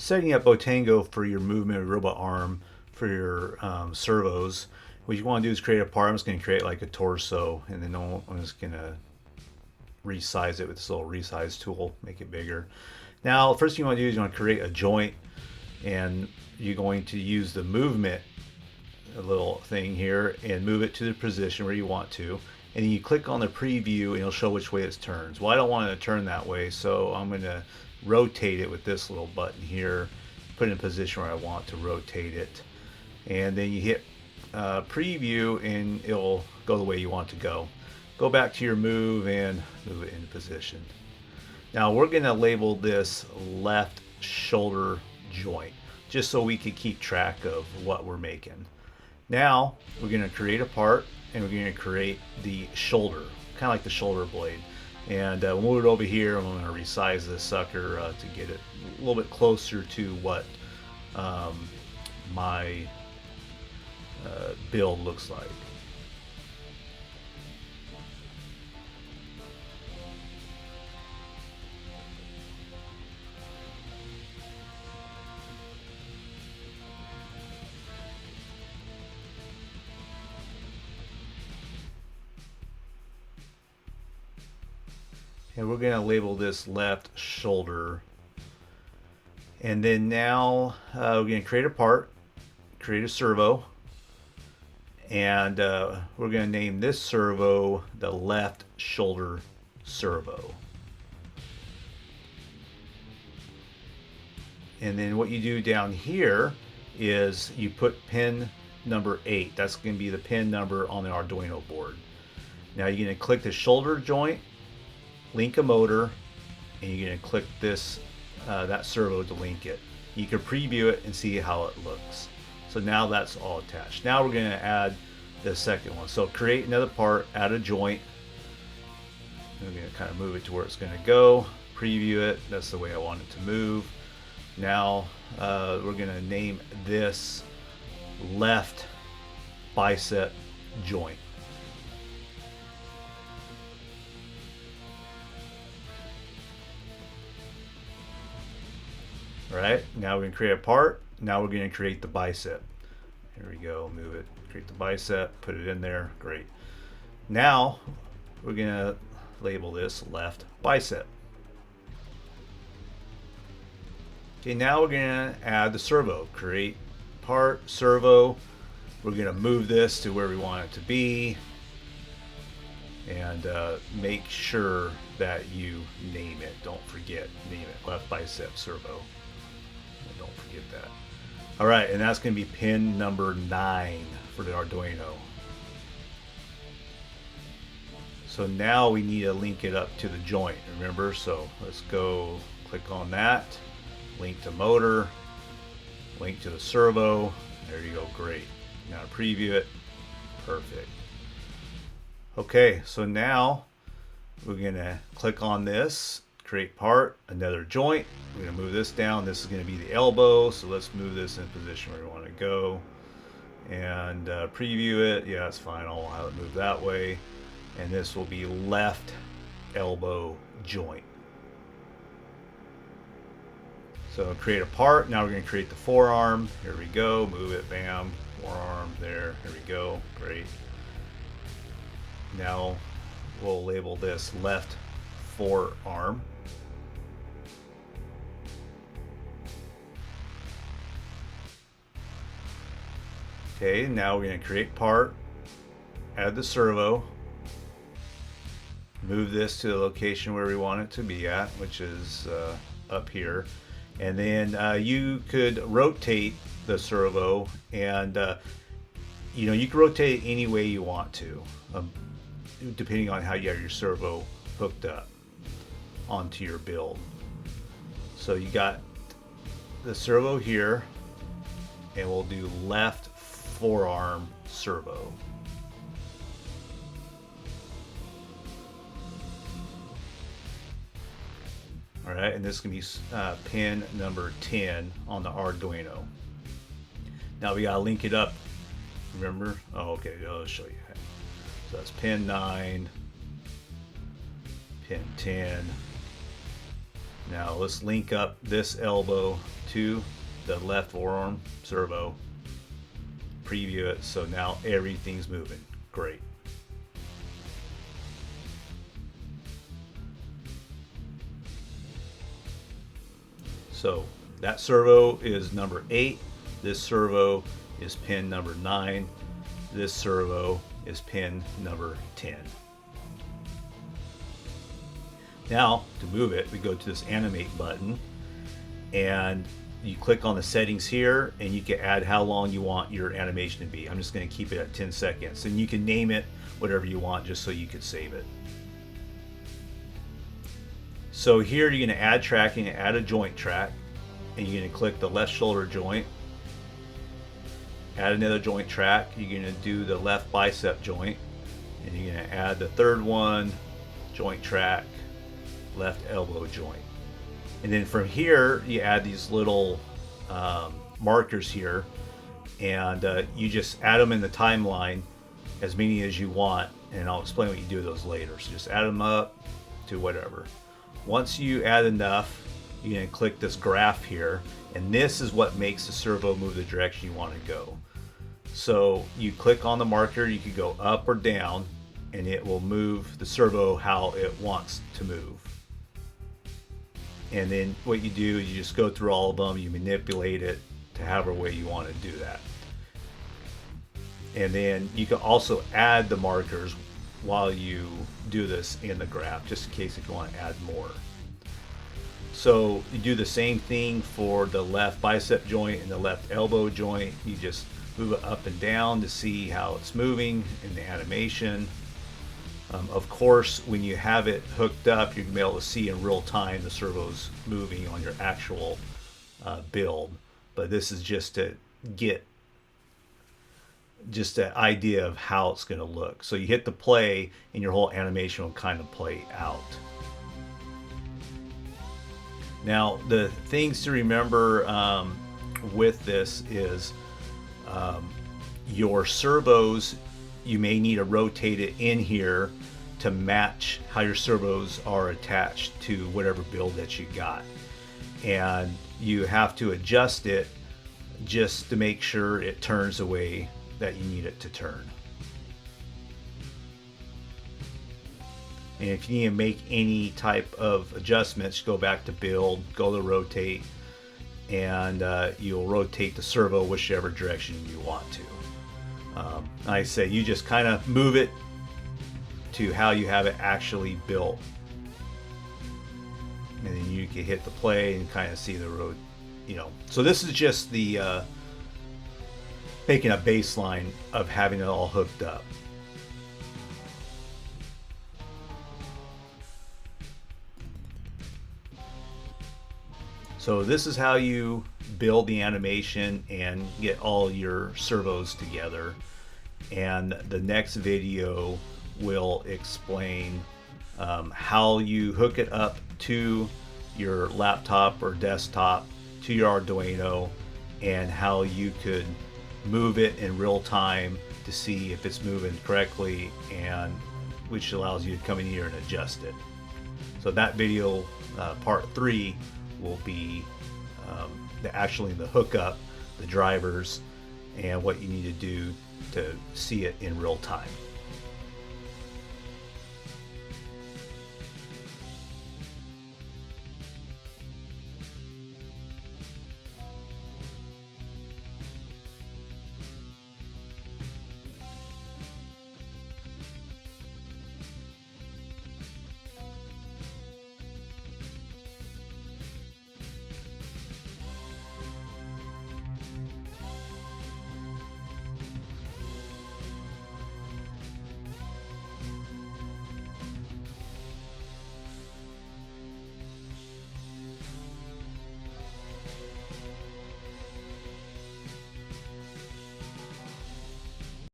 setting up Bottango for your movement robot arm for your servos, what you want to do is create a part. I'm just going to create like a torso, and then I'm just going to resize it with this little resize tool, make it bigger. Now, first thing you want to do is you want to create a joint, and you're going to use the movement little thing here and move it to the position where you want to. And then you click on the preview and it'll show which way it turns. Well, I don't want it to turn that way, so I'm going to rotate it with this little button here, put it in a position where I want to rotate it. And then you hit preview and it'll go the way you want it to go. Go back to your move and move it into position. Now we're going to label this left shoulder joint, just so we can keep track of what we're making. Now we're going to create a part, and we're going to create the shoulder, kind of like the shoulder blade. And we'll move it over here, and I'm going to resize this sucker to get it a little bit closer to what my build looks like. And we're going to label this left shoulder. And then now we're going to create a part, create a servo, and we're going to name this servo the left shoulder servo. And then what you do down here is you put pin number 8. That's going to be the pin number on the Arduino board. Now you're going to click the shoulder joint, link a motor, and you're going to click this that servo to link it. You can preview it and see how it looks. So now that's all attached. Now we're going to add the second one. So create another part, add a joint. I'm going to kind of move it to where it's going to go, preview it. That's the way I want it to move. Now we're going to name this left bicep joint. Alright, now we're going to create a part. Now we're going to create the bicep. Here we go, move it, create the bicep, put it in there, great. Now we're going to label this left bicep. Okay, now we're going to add the servo. Create part, servo. We're going to move this to where we want it to be. And make sure that you name it. Don't forget, name it left bicep servo. Don't forget that. All right, and that's going to be pin number 9 for the Arduino. So now we need to link it up to the joint, remember? So let's go click on that, link to motor, link to the servo. There you go, great. Now preview it, perfect. Okay, so now we're going to click on this, create part, another joint. We're going to move this down. This is going to be the elbow, so let's move this in position where we want to go. And preview it. Yeah, it's fine. I'll have it move that way. And this will be left elbow joint. So create a part. Now we're going to create the forearm. Here we go. Move it. Bam. Forearm. There. Here we go. Great. Now we'll label this left forearm. Okay, now we're going to create part, add the servo, move this to the location where we want it to be at, which is up here. And then you could rotate the servo, and you can rotate it any way you want to, depending on how you have your servo hooked up onto your build. So you got the servo here, and we'll do left forearm servo. All right, and this can be pin number 10 on the Arduino. Now we gotta link it up. Remember? Oh, okay. I'll show you. So that's pin 9, pin 10. Now let's link up this elbow to the left forearm servo, preview it, so now everything's moving. Great. So that servo is number 8. This servo is pin number 9. This servo is pin number 10. Now, to move it, we go to this animate button, and you click on the settings here, and you can add how long you want your animation to be. I'm just going to keep it at 10 seconds, and you can name it whatever you want just so you can save it. So here you're going to add tracking, add a joint track, and you're going to click the left shoulder joint, add another joint track. You're going to do the left bicep joint, and you're going to add the third one, joint track, left elbow joint. And then from here you add these little markers here, and you just add them in the timeline, as many as you want, and I'll explain what you do with those later. So just add them up to whatever. Once you add enough, you're going to click this graph here, and this is what makes the servo move the direction you want to go. So you click on the marker, you can go up or down, and it will move the servo how it wants to move. And then what you do is you just go through all of them, you manipulate it to however way you want to do that. And then you can also add the markers while you do this in the graph, just in case if you want to add more. So you do the same thing for the left bicep joint and the left elbow joint. You just move it up and down to see how it's moving in the animation. Of course, when you have it hooked up, you're going to be able to see in real time the servos moving on your actual build. But this is just to get just an idea of how it's going to look. So you hit the play, and your whole animation will kind of play out. Now, the things to remember with this is your servos, you may need to rotate it in here to match how your servos are attached to whatever build that you got. And you have to adjust it just to make sure it turns the way that you need it to turn. And if you need to make any type of adjustments, go back to build, go to rotate, and you'll rotate the servo whichever direction you want to. I say you just kind of move it to how you have it actually built, and then you can hit the play and kind of see the road, So this is just the making a baseline of having it all hooked up. So this is how you build the animation and get all your servos together. And the next video will explain how you hook it up to your laptop or desktop, to your Arduino, and how you could move it in real time to see if it's moving correctly, and which allows you to come in here and adjust it. So that video, part 3, will be actually the hookup, the drivers, and what you need to do to see it in real time.